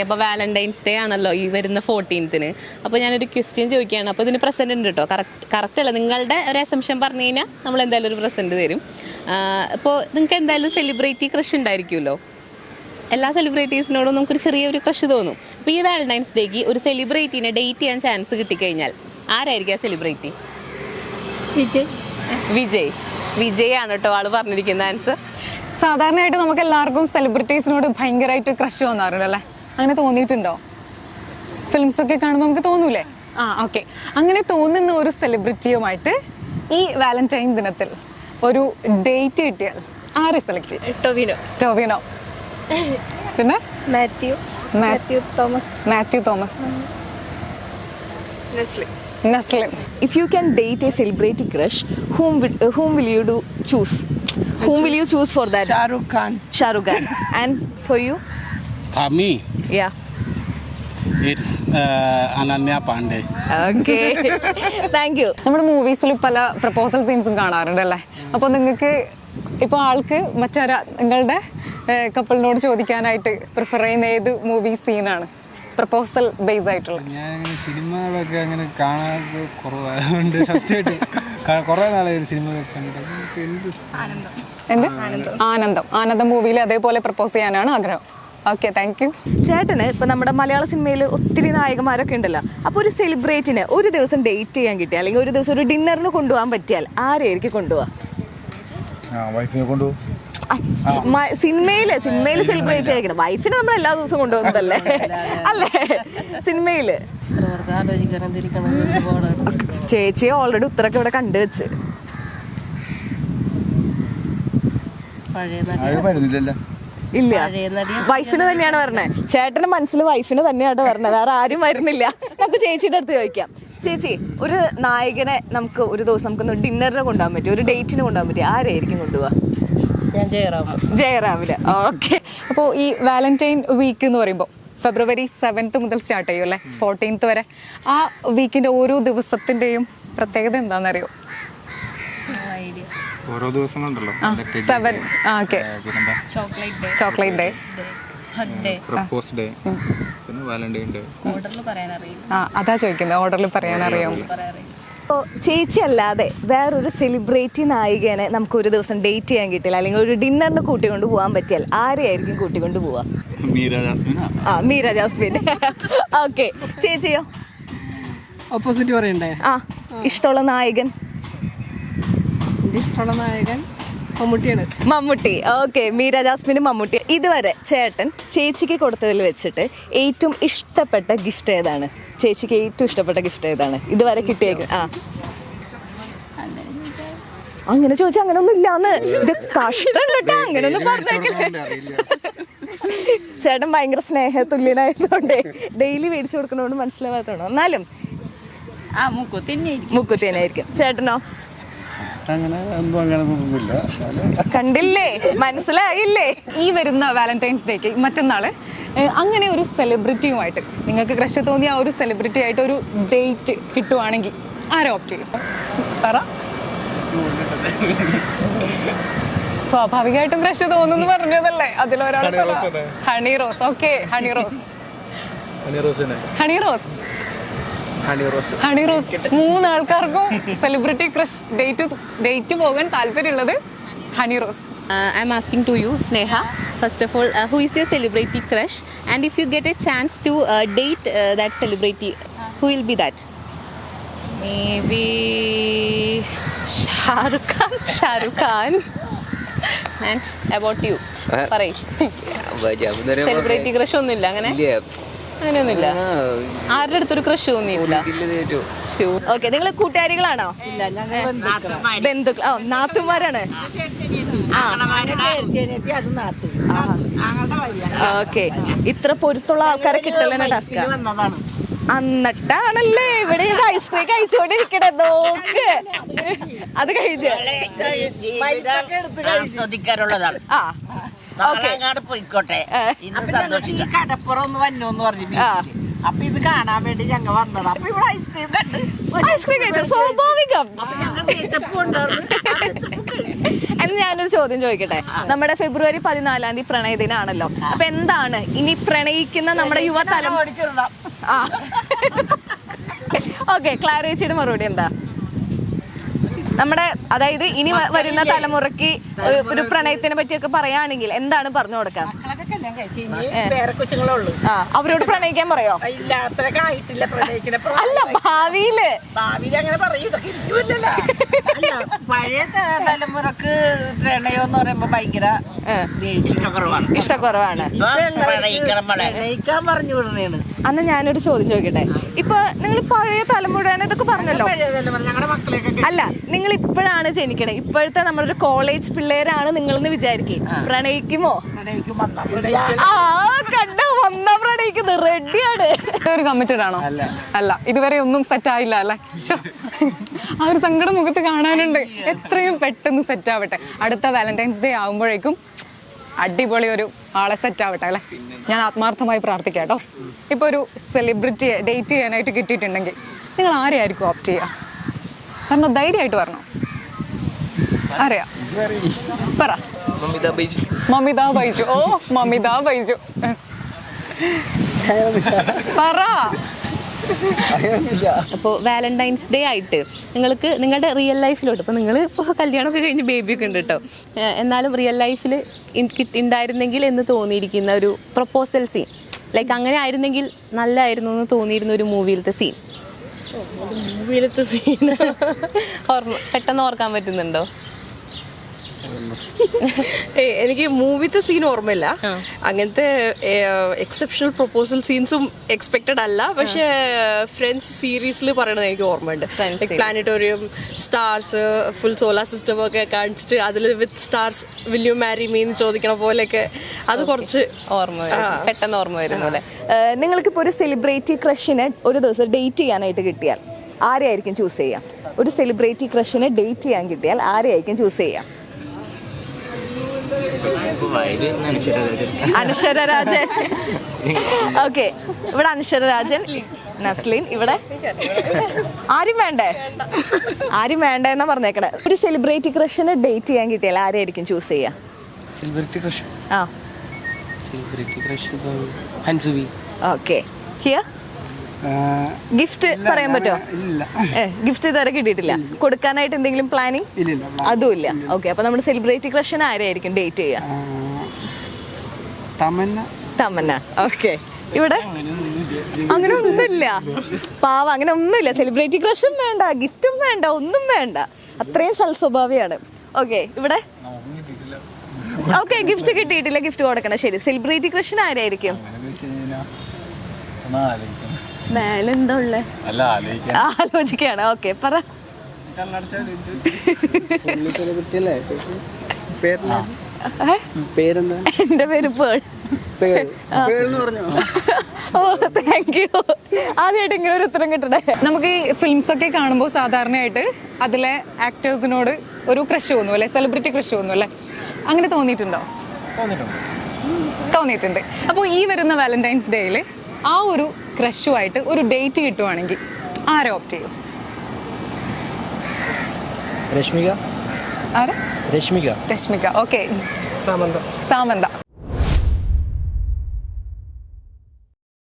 അപ്പോൾ Valentine's day ആണല്ലോ ഈ വരുന്ന 14th. അപ്പോൾ ഞാനൊരു ക്വസ്റ്റ്യൻ ചോദിക്കുകയാണ്. അപ്പോൾ ഇതിന് പ്രസന്റ് ഉണ്ട് കേട്ടോ. കറക്റ്റ് അല്ല, നിങ്ങളുടെ ഒരു അസംഷൻ പറഞ്ഞു കഴിഞ്ഞാൽ നമ്മൾ എന്തായാലും ഒരു പ്രസന്റ് തരും. അപ്പോൾ നിങ്ങൾക്ക് എന്തായാലും സെലിബ്രിറ്റി ക്രഷ് ഉണ്ടായിരിക്കുമല്ലോ. എല്ലാ സെലിബ്രിറ്റീസിനോടും നമുക്കൊരു ചെറിയൊരു ക്രഷ് തോന്നും. അപ്പോൾ ഈ വാലന്റൈൻസ് ഡേക്ക് ഒരു സെലിബ്രിറ്റീനെ ഡേറ്റ് ചെയ്യാൻ ചാൻസ് കിട്ടിക്കഴിഞ്ഞാൽ ആരായിരിക്കും ആ സെലിബ്രിറ്റി? വിജയ് ആണ് കേട്ടോ ആള് പറഞ്ഞിരിക്കുന്ന ആൻസർ. സാധാരണയായിട്ട് നമുക്ക് എല്ലാവർക്കും സെലിബ്രിറ്റീസിനോട് ഭയങ്കരമായിട്ട് ക്രഷ് തോന്നാറുണ്ട് അല്ലേ? അങ്ങനെ തോന്നിയിട്ടുണ്ടോ? ഫിലിംസ് ഒക്കെ കാണുമ്പോൾ നമുക്ക് തോന്നൂലേ? ഓക്കെ. അങ്ങനെ തോന്നുന്ന ഒരു സെലിബ്രിറ്റിയുമായിട്ട് ഈ വാലന്റൈൻ ദിനത്തിൽ ഒരു ഡേറ്റ് കിട്ടിയാൽ ആരെ സെലക്ട് ചെയ്യും? ടൊവിനോ. പിന്നെ Mathew Thomas. Nestlin. If you can date a celebrity crush, whom will you choose? Whom will you choose for that? Shah Rukh Khan. And for you? For me? Yeah. It's Ananya Pandey. Okay. Thank you. നമ്മുടെ മൂവീസിൽ പല proposal സീൻസും കാണാറുണ്ട് അല്ലേ? അപ്പോൾ നിങ്ങൾക്ക് ഇപ്പോൾ ആൾക്ക് നിങ്ങളുടെ കപ്പിളിനോട് ചോദിക്കാനായിട്ട് prefer ചെയ്യുന്ന ഏത് മൂവി സീനാണ് പ്രപ്പോസൽ ബേസ് ആയിട്ടുള്ള? ഞാനങ്ങനെ സിനിമകളൊക്കെ അങ്ങനെ കാണാതെ കുറവായതുകൊണ്ട് സത്യമായിട്ട് കുറേ നാളെ ഒരു സിനിമ ആനന്ദം മൂവിയിൽ അതേപോലെ പ്രപ്പോസ് ചെയ്യാനാണ് ആഗ്രഹം. Okay, thank you. ചേട്ടന് ഇപ്പൊ നമ്മുടെ മലയാള സിനിമയിൽ ഒത്തിരി നായകന്മാരൊക്കെ ഉണ്ടല്ലോ. അപ്പോൾ ഒരു സെലിബ്രിറ്റിനെ ഒരു ദിവസം ഡേറ്റ് ചെയ്യാൻ കിട്ടിയാൽ അല്ലെങ്കിൽ ഒരു ദിവസം ഒരു ഡിന്നറിന് കൊണ്ടുപോകാൻ പറ്റിയാൽ ആരെയായിരിക്കും കൊണ്ടുപോവാ? വൈഫിനെ കൊണ്ടുപോകും. സിനിമയില് സെലിബ്രേറ്റ് ആയിരിക്കണം. വൈഫിനെ നമ്മൾ എല്ലാ ദിവസവും കൊണ്ടുപോകുന്നതല്ലേ അല്ലേ? സിനിമയില് ചേച്ചിയെ ഓൾറെഡി ഉത്തരൊക്കെ ഇവിടെ കണ്ടുവെച്ച് ഇല്ല, വൈഫിന് തന്നെയാണ് പറഞ്ഞത്. ചേട്ടന്റെ മനസ്സിൽ വൈഫിന് തന്നെയാണ് പറഞ്ഞത്, വേറെ ആരും വരുന്നില്ല. നമുക്ക് ചേച്ചിയുടെ അടുത്ത് ചോദിക്കാം. ചേച്ചി, ഒരു നായകനെ നമുക്ക് ഒരു ദിവസം നമുക്കൊന്ന് ഡിന്നറിന് കൊണ്ടുപോകാൻ പറ്റും, ഒരു ഡേറ്റിന് കൊണ്ടുപോകാൻ പറ്റും, ആരെയായിരിക്കും കൊണ്ടുപോവാ? ജയറാമില്. ഓക്കെ. അപ്പോൾ ഈ വാലന്റൈൻ വീക്ക് എന്ന് പറയുമ്പോൾ February 7th മുതൽ സ്റ്റാർട്ട് ചെയ്യും അല്ലേ, 14th വരെ. ആ വീക്കിന്റെ ഓരോ ദിവസത്തിന്റെയും പ്രത്യേകത എന്താണെന്നറിയോ? ഓരോ ദിവസങ്ങളുണ്ടല്ലോ. 7. Okay. Chocolate day, propose day, പിന്നെ വാലന്റൈൻ ഡേ. അതാ ചോദിക്കുന്നത്, ഓർഡറിൽ പറയാൻ അറിയാം. അപ്പോൾ ചേച്ചി അല്ലാതെ വേറൊരു സെലിബ്രിറ്റി നായികനെ നമുക്ക് ഒരു ദിവസം ഡേറ്റ് ചെയ്യാൻ കിട്ടില്ല അല്ലെങ്കിൽ ഒരു ഡിന്നറിന് കൂട്ടിക്കൊണ്ട് പോകാൻ പറ്റിയാൽ ആരെയായിരിക്കും കൂട്ടിക്കൊണ്ട് പോവാ? മീര ജാസ്മിൻ. ഓക്കെ. ചേച്ചിയോ? ഓപ്പോസിറ്റ് പറയണ്ടേ? ഇഷ്ടമുള്ള നായകൻ? മമ്മൂട്ടി. ഓക്കെ. മീര ജാസ്മിനും മമ്മൂട്ടി. ഇതുവരെ ചേട്ടൻ ചേച്ചിക്ക് കൊടുത്തതിൽ വെച്ചിട്ട് ഏറ്റവും ഇഷ്ടപ്പെട്ട ഗിഫ്റ്റ് ഏതാണ്? ചേച്ചിക്ക് ഏറ്റവും ഇഷ്ടപ്പെട്ട ഗിഫ്റ്റ് ഏതാണ് ഇതുവരെ കിട്ടിയേക്ക്? അങ്ങനെ ചോദിച്ചാൽ അങ്ങനെ ഒന്നും ഇല്ലാന്ന്. ഇത് കഷ്ടം കേട്ടോ, അങ്ങനെയൊന്നും പറഞ്ഞേക്കില്ലേ. ചേട്ടൻ ഭയങ്കര സ്നേഹതുല്യനായതുകൊണ്ട് ഡെയിലി മേടിച്ചു കൊടുക്കുന്നതുകൊണ്ട് മനസ്സിലാവാത്തതാണോ? എന്നാലും മുക്കുത്തി തന്നെയായിരിക്കും. ചേട്ടനോ? കണ്ടില്ലേ, മനസ്സിലായില്ലേ? ഈ വരുന്ന വാലന്റൈൻസ് ഡേക്ക് മറ്റന്നാള് അങ്ങനെ ഒരു സെലിബ്രിറ്റിയുമായിട്ട് നിങ്ങൾക്ക് ക്രഷ് തോന്നിയ ആ ഒരു സെലിബ്രിറ്റി ആയിട്ട് ഒരു ഡേറ്റ് കിട്ടുവാണെങ്കിൽ ആരെ ഓപ്റ്റ് ചെയ്യും? പറ. സ്വാഭാവികമായിട്ടും ക്രഷ് തോന്നുന്നു പറഞ്ഞതല്ലേ, അതിലൊരാൾ ഹണി റോസ്. ഓക്കെ, ഹണി റോസ്. മൂന്നാൾക്കാർക്കും സെലിബ്രിറ്റി ക്രഷ് ഡേറ്റ് പോകാൻ താല്പര്യമുള്ളത് Honey Rose. I'm asking to you, Sneha. First of all, who is your celebrity crush? And if you get a chance to date that celebrity, who will be that? Maybe Shah Rukh Khan. And about you? Paray. Celebrity crush ഒന്നുമില്ല അങ്ങനെ? അങ്ങനെയൊന്നുമില്ല. ആരുടെ അടുത്തൊരു crush തോന്നിയില്ല? Okay. നിങ്ങൾ കൂട്ടുകാരികളാണോ? ബന്ധുക്കൾ. നാത്തുമാരാണ്. Okay. ഇത്ര പൊരുത്തുള്ള ആൾക്കാരെ കിട്ടലെന്നെ ടാസ്കാ. എന്നിട്ടാണല്ലേ ഇവിടെ ഐസ്ക്രീം കഴിച്ചോണ്ടിരിക്കണേ. നോക്ക്, അത് കഴിഞ്ഞ് ആസ്വദിക്കാനുള്ളതാണ്. പോയിക്കോട്ടെ, ഇന്ന് സന്തോഷിക്കാം. കടപ്പുറം ഒന്ന് വന്നോന്ന് പറഞ്ഞു അപ്പൊ ഇത് കാണാൻ വേണ്ടി ഞങ്ങൾ വന്നത്. അപ്പൊ ഇവിടെ ഐസ്ക്രീം കണ്ട് ഐസ്ക്രീം കഴിച്ചു, സ്വാഭാവികം. എന്ന് ഞാനൊരു ചോദ്യം ചോദിക്കട്ടെ. നമ്മുടെ ഫെബ്രുവരി 14 പ്രണയ ദിനാണല്ലോ. അപ്പൊ എന്താണ് ഇനി പ്രണയിക്കുന്ന നമ്മുടെ യുവതലം? ആ ഓക്കെ, ക്ലാരേച്ചിയുടെ മറുപടി എന്താ? നമ്മുടെ അതായത് ഇനി വരുന്ന തലമുറയ്ക്ക് ഒരു പ്രണയത്തിനെ പറ്റിയൊക്കെ പറയുകയാണെങ്കിൽ എന്താണ് പറഞ്ഞു കൊടുക്കാം? പേരക്കൊച്ചുങ്ങളുള്ളൂ. ആ, അവരോട് പ്രണയിക്കാൻ പറയോ? ഇല്ല, അത്രയൊക്കെ ആയിട്ടില്ല പ്രണയിക്കുന്ന. അല്ല, ഭാവിയില് അങ്ങനെ പറയും. അല്ല, പഴയ തലമുറക്ക് പ്രണയം എന്ന് പറയുമ്പോ ഭയങ്കര ഇഷ്ടക്കുറവാണ്. പ്രണയിക്കാൻ പറഞ്ഞു വിടണേണ്. അന്ന് ഞാനൊരു ചോദ്യം ചോദിക്കട്ടെ. ഇപ്പൊ നിങ്ങൾ പഴയ തലമുറയാണ് ഇതൊക്കെ പറഞ്ഞല്ലോ. ഞങ്ങളുടെ മക്കളെയൊക്കെ അല്ല, നിങ്ങൾ ഇപ്പോഴാണ് ജനിക്കണേ. ഇപ്പോഴത്തെ നമ്മളൊരു കോളേജ് പിള്ളേരാണ് നിങ്ങളെന്ന് വിചാരിക്കും. പ്രണയിക്കുമോ? ആ കണ്ടോ, വന്നാ പ്രണയിക്കുന്നത്. റെഡിയാണ്. ഒരു കമ്മിറ്റഡ് ആണോ? അല്ല, ഇതുവരെ ഒന്നും സെറ്റ് ആയില്ല അല്ലേ? ആ ഒരു സങ്കടം മുഖത്ത് കാണാനുണ്ട്. എത്രയും പെട്ടെന്ന് സെറ്റ് ആവട്ടെ. അടുത്ത വാലന്റൈൻസ് ഡേ ആകുമ്പോഴേക്കും അടിപൊളി ഒരു ആളെ സെറ്റ് ആവട്ടെ അല്ലേ? ഞാൻ ആത്മാർത്ഥമായി പ്രാർത്ഥിക്കാം കേട്ടോ. ഇപ്പൊ ഒരു സെലിബ്രിറ്റിയെ ഡേറ്റ് ചെയ്യാനായിട്ട് കിട്ടിയിട്ടുണ്ടെങ്കിൽ നിങ്ങൾ ആരെയായിരിക്കും ഓപ്റ്റ് ചെയ്യുക? കാരണം ധൈര്യമായിട്ട് പറഞ്ഞോ. അറിയാം, പറ. മമിത ബൈജു. ഓ, മമിത ബൈജു, പറ. അപ്പോൾ വാലന്റൈൻസ് ഡേ ആയിട്ട് നിങ്ങൾക്ക് നിങ്ങളുടെ റിയൽ ലൈഫിലോട്ട്, ഇപ്പോൾ നിങ്ങൾ ഇപ്പോൾ കല്യാണമൊക്കെ കഴിഞ്ഞ് ബേബിയൊക്കെ ഉണ്ട് കേട്ടോ, എന്നാലും റിയൽ ലൈഫിൽ ഉണ്ടായിരുന്നെങ്കിൽ എന്ന് തോന്നിയിരിക്കുന്ന ഒരു പ്രപ്പോസൽ സീൻ, ലൈക്ക് അങ്ങനെ ആയിരുന്നെങ്കിൽ നല്ലതായിരുന്നു എന്ന് തോന്നിയിരുന്ന ഒരു മൂവിയിലത്തെ സീൻ പെട്ടെന്ന് ഓർക്കാൻ പറ്റുന്നുണ്ടോ? എനിക്ക് മൂവിത്തെ സീൻ ഓർമ്മയില്ല. അങ്ങനത്തെ എക്സെപ്ഷണൽ പ്രൊപ്പോസൽ സീൻസും എക്സ്പെക്റ്റഡ് അല്ല. പക്ഷെ ഫ്രണ്ട്സ് സീരീസിൽ പറയണത് എനിക്ക് ഓർമ്മയുണ്ട്. Planetarium, stars, full solar system ഒക്കെ കാണിച്ചിട്ട് അതിൽ with stars will you marry me എന്ന് ചോദിക്കണ പോലെയൊക്കെ അത് കുറച്ച് പെട്ടെന്ന് ഓർമ്മ വരുന്നു അല്ലേ? നിങ്ങൾക്കിപ്പോൾ ഒരു സെലിബ്രിറ്റി ക്രഷിനെ ഒരു ദിവസം ഡേറ്റ് ചെയ്യാനായിട്ട് കിട്ടിയാൽ ആരെയായിരിക്കും ചൂസ് ചെയ്യാം? ഒരു സെലിബ്രിറ്റി ക്രഷിനെ ഡേറ്റ് ചെയ്യാൻ കിട്ടിയാൽ ആരെയായിരിക്കും ചൂസ് ചെയ്യാം? അനശ്വരരാജൻ. ഓക്കെ, ഇവിടെ അനശ്വരരാജൻ, നസ്ലീൻ. ഇവിടെ ആരും വേണ്ടേ? ആരും വേണ്ട എന്നാ പറഞ്ഞേക്കണേ. ഒരു സെലിബ്രിറ്റി ക്രഷിനെ ഡേറ്റ് ചെയ്യാൻ കിട്ടിയാൽ ആരെയായിരിക്കും ചൂസ് ചെയ്യാ? Celebrity crush. ആ, സെലിബ്രിറ്റി ക്രഷ് ഹൻസുബി. ഓക്കെ. ഹിയർ ഗിഫ്റ്റ് പറയാൻ പറ്റുമോ? ഗിഫ്റ്റ് ഇതുവരെ കിട്ടിയിട്ടില്ല. കൊടുക്കാനായിട്ട് എന്തെങ്കിലും പ്ലാനിങ്? അതും ഇല്ല. ഓക്കെ, അപ്പൊ നമ്മുടെ സെലിബ്രിറ്റി ക്രഷിനെ ആരെയായിരിക്കും ഡേറ്റ് ചെയ്യാ? തമന്ന. ഓക്കെ, ഇവിടെ അങ്ങനെ ഒന്നുമില്ല. പാവ, അങ്ങനെ ഒന്നുമില്ല. സെലിബ്രിറ്റി ക്രഷും വേണ്ട, ഗിഫ്റ്റും വേണ്ട, ഒന്നും വേണ്ട. അത്രയും സൽസ്വഭാവിയാണ്. ഓക്കെ, ഇവിടെ ഓക്കെ, ഗിഫ്റ്റ് കിട്ടിയിട്ടില്ല, ഗിഫ്റ്റ് കൊടുക്കണം. ശരി, സെലിബ്രിറ്റി ക്രഷിന് ആരായിരിക്കും? മേലെന്താ ഉള്ളേ? ആലോചിക്കാണ്. ഓക്കെ, പറ. എന്റെ പേര് പേൾ. Oh, thank you. ആദ്യമായിട്ട് ഇങ്ങനെ ഒരു ഉത്തരം കിട്ടണേ. നമുക്ക് ഈ ഫിലിംസ് ഒക്കെ കാണുമ്പോൾ സാധാരണയായിട്ട് അതിലെ ആക്ടേഴ്സിനോട് ഒരു ക്രഷ് തോന്നും അല്ലെ? സെലിബ്രിറ്റി ക്രഷ് തോന്നും അല്ലേ? അങ്ങനെ തോന്നിയിട്ടുണ്ടോ? തോന്നിയിട്ടുണ്ട്. അപ്പോൾ ഈ വരുന്ന വാലന്റൈൻസ് ഡേയിൽ ആ ഒരു ക്രഷുമായിട്ട് ഒരു ഡേറ്റ് കിട്ടുവാണെങ്കിൽ ആരെ ഓപ്റ്റ് ചെയ്യും? രശ്മിക. ആരെ? രശ്മിക. രശ്മിക. ഓക്കെ. സാമന്ത.